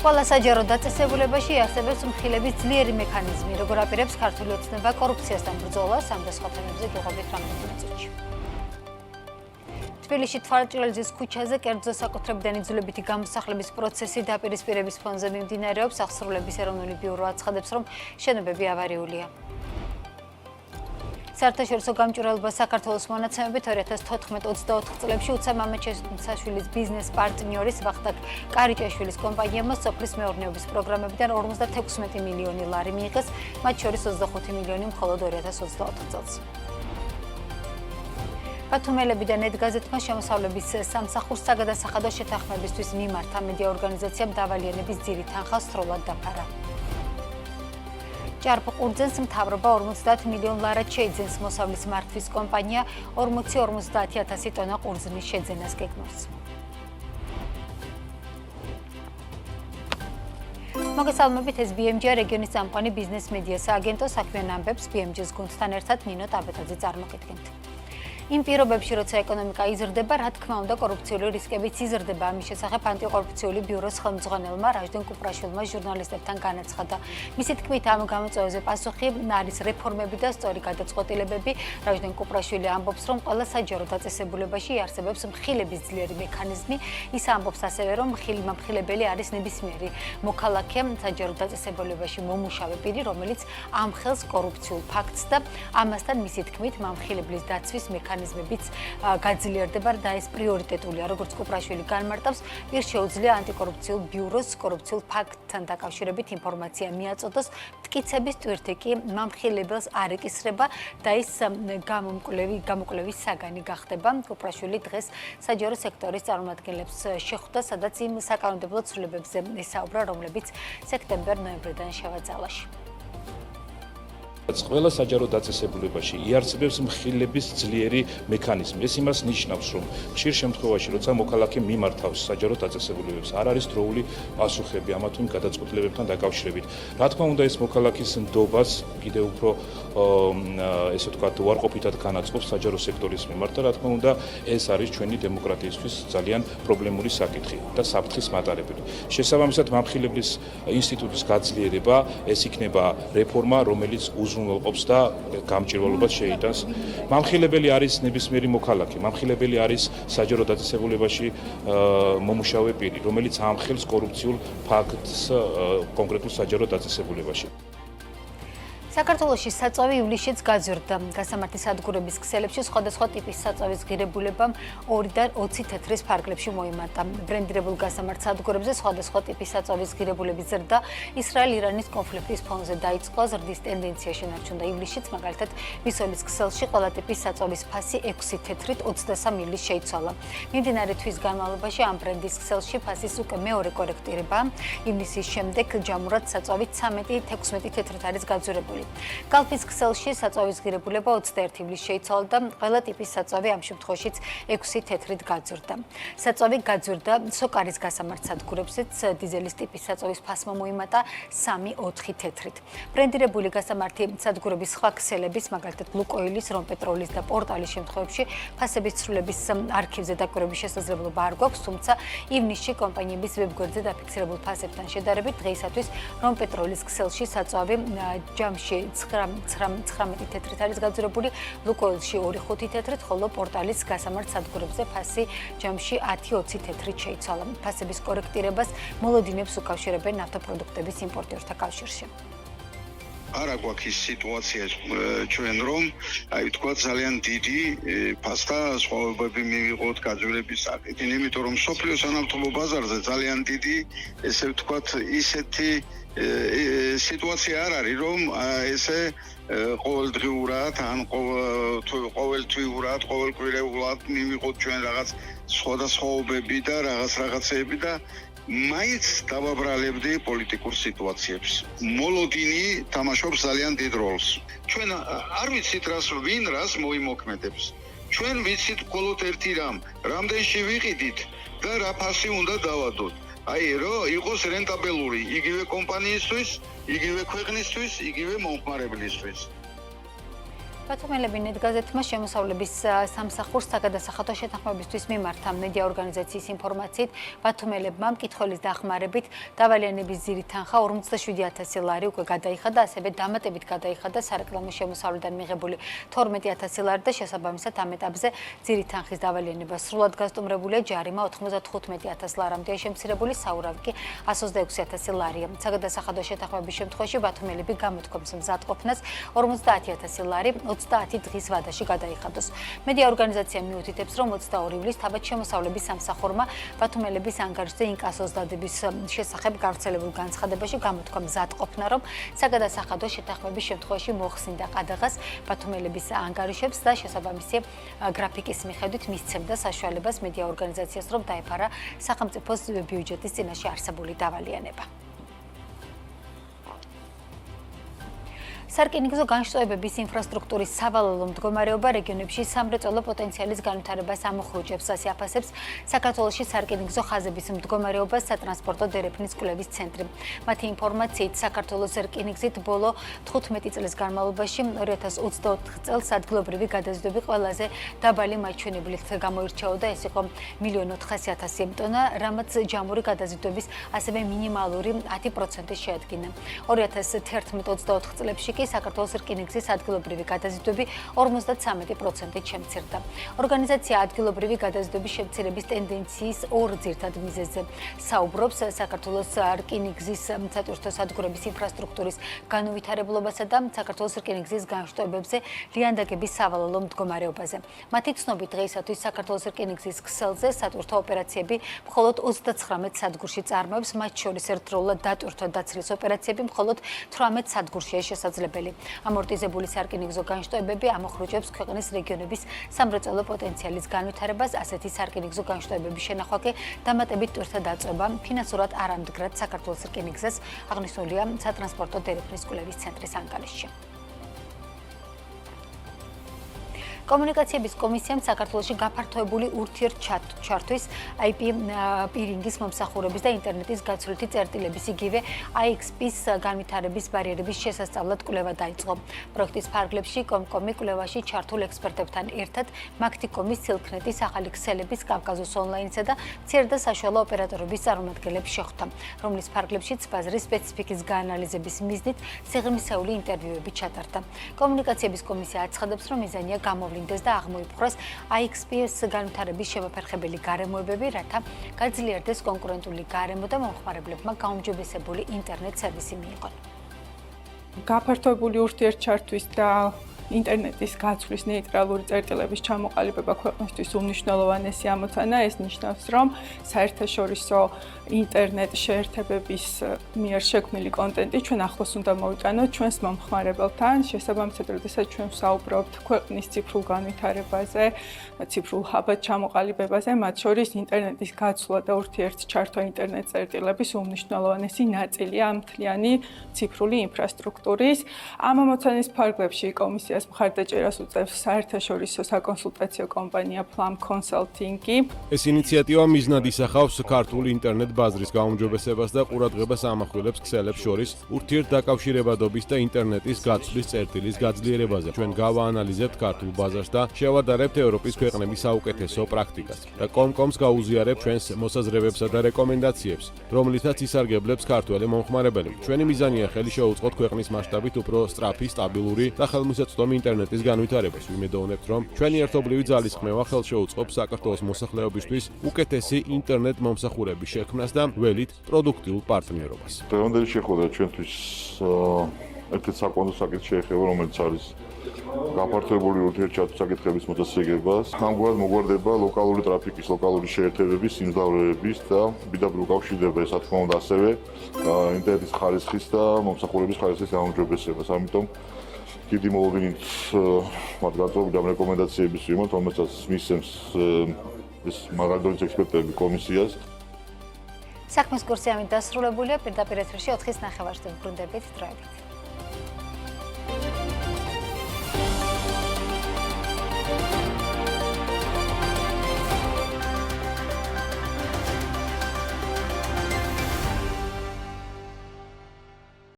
ყველა საჯარო დაწესებულებაში არსებობს მხილების ძლიერი მექანიზმი, როგორ აპირებს ქართული ოცნება კორუფციასთან ბრძოლას, ამ და სხვა თემებზე გეღობთ რამდენიმე წუთში. თბილისში თვალჭრელის ქუჩაზე კერძო საკუთრებიდან იძულებითი გამოსახლების პროცესი დაპირისპირების ფონზე მიმდინარეობს. აღსრულების ეროვნული ბიურო აცხადებს, რომ შენობები ავარიულია. საერთაშორისო გამჭვირვალობა საქართველოს მონაცემებით 2014-24 წლებში უცა მამაჩესაშვილის ბიზნეს პარტნიორის ვახტანგ კარიჭაშვილის კომპანიებმა სოფლის მეურნეობის პროგრამებიდან 56 მილიონი ლარი მიიღეს, მათ შორის 25 მილიონი მხოლოდ 2024 წელს. ბათუმელებიდან ედგაზეთმა შემოსავლების სამსახურს საგადასახადო შეთანხმებისთვის მიმართა. მედია ორგანიზაციამ დავალიანების ძირი თანხა სრულად დაფარა. ჭარბ ყურძენს მთავრობა 50 მილიონ ლარად შეიძენს. მოსავლის მართვის კომპანია 40-50 ტონა ყურძნის შეძენას გეგმავს. მოგესალმებით, ეს BMG რეგიონის წამყვანი ბიზნეს მედია სააგენტო. საქმიან ამბებს BMG-ს გუნდთან ერთად ნინო ტაბეტაძე წარმოგიდგენთ. იმ პირობებში, როცა ეკონომიკა იზრდება, რა თქმა უნდა, კორუფციული რისკებიც იზრდება. ამის შესახებ ანტიკორუფციული ბიუროს ხელმძღვანელმა რაჟდენ კუპრაშვილმა ჟურნალისტებთან განაცხადა. მისი თქმით, ამ გამოწვევაზე პასუხი არის რეფორმები და სწორი გადაწყვეტილებები. რაჟდენ კუპრაშვილი ამბობს, რომ ყველა საჯარო დაწესებულებაში არსებობს მხილების ძლიერი მექანიზმი. ის ამბობს ასევე, რომ მომხილებელი არის ნებისმიერი მოქალაქე საჯარო დაწესებულებაში მომუშავე პირი, რომელიც ამხელს კორუფციულ ფაქტს და ამასთან მისი თქმით, მომხილებლის დაცვის მექანიზმებიც გაძლიერდება და ეს პრიორიტეტულია. როგორც კუპრაშვილი განმარტავს, პირ შეუძლია ანტიკორუფციულ ბიუროს კორუფციულ ფაქტთან დაკავშირებით ინფორმაცია მიაწოდოს, მტკიცების ტვირთი კი მომხილებელს არ ეკისრება და ის გამოკვლევის საგანი გახდება. კუპრაშვილი დღეს საჯარო სექტორის წარმომადგენლებს შეხვდა, სადაც იმ საკანონმდებლო ცვლილებებზე ესაუბრა, რომლებიც სექტემბერ-ნოემბრიდან შევაძალაში. ყველა საჯარო დაწესებულებაში იარსებებს მხილების ძლიერი მექანიზმი. ეს იმას ნიშნავს, რომ ხშირ შემთხვევაში, როცა მოქალაქე მიმართავს საჯარო დაწესებულებებს, არ არის დროული პასუხები ამა თუ იმ გადაწყვეტილებებთან დაკავშირებით. რა თქმა უნდა, ეს მოქალაქის ნდობას კიდევ უფრო ესე ვთქვათ, უარყოფითად განაწყობს საჯარო სექტორის მიმართ და რა თქმა უნდა, ეს არის ჩვენი დემოკრატიისთვის ძალიან პრობლემური საკითხი და საფრთხის მატარებელი. შესაბამისად, მომხილების ინსტიტუტის გაძლიერება, ეს იქნება რეფორმა, რომელიც უზრუნველყოფს და გამჭვირვალობას შეიტანს. მომხილებელი არის ნებისმიერი მოქალაქე, მომხილებელი არის საჯარო დაწესებულებაში მომუშავე პირი, რომელიც ამხელს კორუფციულ ფაქტს კონკრეტულ საჯარო დაწესებულებაში. საქართველოში საწვავი ივლისშიც გაზრდა. გასამართი სადგურების ქსელებში სხვადასხვა ტიპის საწვავის ღირებულებამ 2-დან 20 თეთრის ფარგლებში მოიმატა. ბრენდირებულ გასამართ სადგურებზე სხვადასხვა ტიპის საწვავის ღირებულების ზრდა ისრაელ-ირანის კონფლიქტის ფონზე დაიწყო. ზრდის ტენდენცია შენარჩუნდა ივლისშიც, მაგალითად, ვისოლის ქსელში ყველა ტიპის საწვავის ფასი 6 თეთრით 23 ივლის შეიცვალა. მიმდინარე თვის განმავლობაში ამ ბრენდის ქსელში ფასის უკვე მეორე კორექტირება. ივლისის შემდეგ ჯამურად საწვავი 13-16 თეთრით არის გაძვირებული. კალფის ქსელში საწვავის ღირებულება 21 ივლის შეიცვალა და ყველა ტიპის საწვავი ამ შემთხვევაშიც 6 თეთრით გაძვირდა. საწვავი გაძვირდა სოკარის გასამართ სადგურებზეც, დიზელის ტიპის საწვავის ფასმა მოიმატა 3-4 თეთრით. ბრენდირებული გასამართი სადგურების სხვა ქსელების, მაგალითად ლუკოილის, რომპეტროლის და პორტალის შემთხვევებში ფასების ცვლილების არქივზე დაკვირვების შესაძლებლობა არ გვაქვს, თუმცა ივნისში კომპანიების ვებგვერდზე დაფიქსირებულ ფასებთან შედარებით დღეისათვის რომპეტროლის ქსელში საწვავი ჯამში 9 თეთრით არის გაძვირებული, ლუკოილში 2-5 თეთრით, ხოლო პორტალის გასამართ სადგურებზე ფასი ჯამში 10-20 თეთრით შეიცვალა. ფასების კორექტირებას მოლოდინებს უკავშირებენ ნავთობპროდუქტების იმპორტიორთა კავშირში. არა გვაქვს ის სიტუაცია ჩვენ რომ აი თქვა ძალიან დიდი ფასთა სხვაობები მივიღოთ გაძვირების საკითხი, იმიტომ რომ სოფლიო სანავთობო ბაზარზე ძალიან დიდი ესე ვთქვათ ისეთი სიტუაცია არ არის, რომ ესე ყოველდღიურად ან ყოველთვიურად, ყოველკვირეულად მივიღოთ ჩვენ რაღაც სხვადასხვაობები და რაღაცეები და მაინც დავაბრალებდი პოლიტიკურ სიტუაციებს. მოლოდინი თამაშობს ძალიან დიდ როლს. ჩვენ არ ვიცით ვინ რას მოიმოქმედებს. ჩვენ ვიცით მხოლოდ ერთი რამ, რამდენში ვიყიდით და რა ფასი უნდა დავადოთ. აი, რომ იყოს რენტაბელური იგივე კომპანიისთვის, იგივე ქვეყნისთვის, იგივე მომხმარებლისთვის. ბათუმელები ნეტგაზეთმა შემოსავლების სამსახურს საგადასახადო შეთანხმებისთვის მიმართა. მედია ორგანიზაციის ინფორმაციით, ბათუმელებმა მკითხველის დახმარებით დავალიანების ძირი თანხა 57,000 ლარი უკვე გადაიხადა, ასევე დამატებით გადაიხადა სარეკლამო შემოსავლიდან მიღებული 12,000 ლარი და შესაბამისად ამ ეტაპზე ძირი თანხის დავალიანება სრულად გასტუმრებულია, ჯარიმა 95,000 ლარამდეა შემცირებული, საურავი კი 126,000 ლარია. საგადასახადო შეთანხმების შემთხვევაში ბათუმელები გამოთქვამს მზადყოფნას 50,000 ლარი 30 დღის ვადაში გადაიხადოს. მედია ორგანიზაცია მიუთითებს, რომ 22 ივლისს თავად შემოსავლების სამსახურმა ბათუმელების ანგარიშზე ინკასოს დადების შესახებ გავრცელებულ განცხადებაში გამოთქვა მზადყოფნა, რომ საგადასახადო შეთანხმების შემთხვევაში მოხსნიდა ყადაღას ბათუმელების ანგარიშებს და შესაბამისი გრაფიკის მიხედვით მისცემდა საშუალებას მედია ორგანიზაციას, რომ დაეფარა სახელმწიფოს ბიუჯეტის წინაშე არსებული დავალიანება. სარკინიგზო განშტოებების ინფრასტრუქტურის სავალალო მდგომარეობა რეგიონებში სამრეწველო პოტენციალის განვითარებას ამოხრუჭებს, ასე აფასებს საქართველოში სარკინიგზო ხაზების მდგომარეობას სატრანსპორტო დერეფნის კვლევის ცენტრი. მათი ინფორმაციით, საქართველოს რკინიგზით ბოლო 15 წლის განმავლობაში 2024 წელს ადგილობრივი გადაზიდვები ყველაზე დაბალი მაჩვენებლით გამოირჩეოდა, ეს იყო 1,400,000 ტონა, რამაც ჯამური გადაზიდვების ასევე მინიმალური 10% შეადგინა. 2011-24 წლებში კი საქართველოს რკინიგზის ადგილობრივი გადაზიდვები 53%-ით შემცირდა. ორგანიზაცია ადგილობრივი გადაზიდვების შემცირების ტენდენციის ორ ძირითად მიზეზზე საუბრობს: საქართველოს რკინიგზის სატვირთო სადგურების ინფრასტრუქტურის განუვითარებლობასა და საქართველოს რკინიგზის განშტოებებზე ლიანდაგების სავალალო მდგომარეობაზე. მათი ცნობით, დღეისათვის საქართველოს რკინიგზის ქსელზე სატვირთო ოპერაციები მხოლოდ 39 სადგურში წარმოებს, მათ შორის ერთდროულად დატვირთო დაცლის ოპერაციები მხოლოდ 18 სადგურშია შესაძლებელი. ამორტიზებული სარკინიგზო განშტოებები ამოხრუჭებს ქვეყნის რეგიონების სამრეწველო პოტენციალის განვითარებას, ასეთი სარკინიგზო განშტოებების შენახვა კი დამატებით ტვირთა დაწვება ფინანსურად არამდგრად საქართველოს რკინიგზას, აღნიშნულია სატრანსპორტო დერეფნის კვლევის ცენტრის ანგარიშში. კომუნიკაციების კომისიამ საქართველოში გაფართოებული ურთიერთჩართვის IP პირინგის მომსახურების და ინტერნეტის გაცვლითი წერტილების იგივე IXP-ის განვითარების ბარიერების შესასწავლად კვლევა დაიწყო. პროექტის ფარგლებში კომკომი კვლევაში ჩართულ ექსპერტებთან ერთად მაგთიკომის, სილქნეტის, ახალი ქსელების, კავკაზუს ონლაინსა და მცირე და საშუალო ოპერატორების წარმომადგენლებს შეხვდა, რომლის ფარგლებშიც ბაზრის სპეციფიკის გაანალიზების მიზნით სიღრმისეული ინტერვიუები ჩატარდა. კომუნიკაციების კომისია აცხადებს, რომ მიზანია გამოვლინდეს და აღმოიფხვრას IXP-ის განვითარების შემოფერხებელი გარემოებები, რათა გაძლიერდეს კონკურენტული გარემო და მომხმარებლებმა გაუმჯობესებული ინტერნეტ სერვისი მიიღონ. გაფართოებული ურთიერთჩართვის და ინტერნეტის გაცვლის ნეიტრალური წერტილების ჩამოყალიბება ქვეყნისთვის უმნიშვნელოვანესი ამოცანა. ეს ნიშნავს, რომ საერთაშორისო ინტერნეტ შეერთებების მიერ შექმნილი კონტენტი ჩვენ ახლოს უნდა მოვიტანოთ ჩვენს მომხმარებელთან, შესაბამისად, როდესაც ჩვენ ვსაუბრობთ ქვეყნის ციფრულ განვითარებაზე, ციფრულ ჰაბად ჩამოყალიბებაზე, მათ შორის ინტერნეტის გაცვლა და ურთიერთჩართვა ინტერნეტ წერტილების უმნიშვნელოვანესი ნაწილია ამ მთლიანი ციფრული ინფრასტრუქტურის. ამ ამოცანის ფარგლებში კომისიას მხარდაჭერას უწევს საერთაშორისო საკონსულტაციო კომპანია Plum Consulting-ი. ეს ინიციატივა მიზნად ისახავს ქართულ ინტერნეტ ბაზრის გაუმჯობესებას და ყურადღებას ამახვილებს ქსელებს შორის ურთიერთდაკავშირებადობის და ინტერნეტის გაცვლის წერტილის გაძლიერებაზე. ჩვენ გავაანალიზებთ ქართულ ბაზარს და შევადარებთ ევროპის ქვეყნების საუკეთესო პრაქტიკას და კომკომს გაუზიარებთ ჩვენს მოსაზრებებსა და რეკომენდაციებს, რომლითაც ისარგებლებს ქართველი მომხმარებელი. ჩვენი მიზანია ხელი შეუწყოთ ქვეყნის მასშტაბით უფრო სწრაფი, სტაბილური და ხელმისაწვდომი ინტერნეტის განვითარებას. ვიმედოვნებთ, რომ ჩვენი ერთობლივი ძალისხმევა ხელშეუწყობს საქართველოს მოსახლეობისთვის უკეთესი ინტერნეტ მომსახურების შექმნას და ველით პროდუქტიულ პარტნიორობას. დღევანდელი შეხვედრა ჩვენთვის ერთ-ერთი საკვანძო საკითხი შეეხება, რომელიც არის გაფართოებული ურთიერთჩართვის საკითხების მოწესრიგებას. ამგვარად მოგვარდება ლოკალური ტრაფიკის, ლოკალური შეერთებების, სიმძლავრეების და მდიდარული უკავშირდება ეს, რა თქმა უნდა, ასევე ინტერნეტის ხარისხის და მომსახურების ხარისხის გაუმჯობესებას. ამიტომ დიდი მოლოდინით მათ გაწოლილი ამ რეკომენდაციების ვიმოთ, რომელსაც მისცემს ეს მაგალითის ექსპერტები კომისიას. საქმის კურსი ამით დასრულებულია, პირდაპირ ეთერში 4:09 ვბრუნდებით დროებით.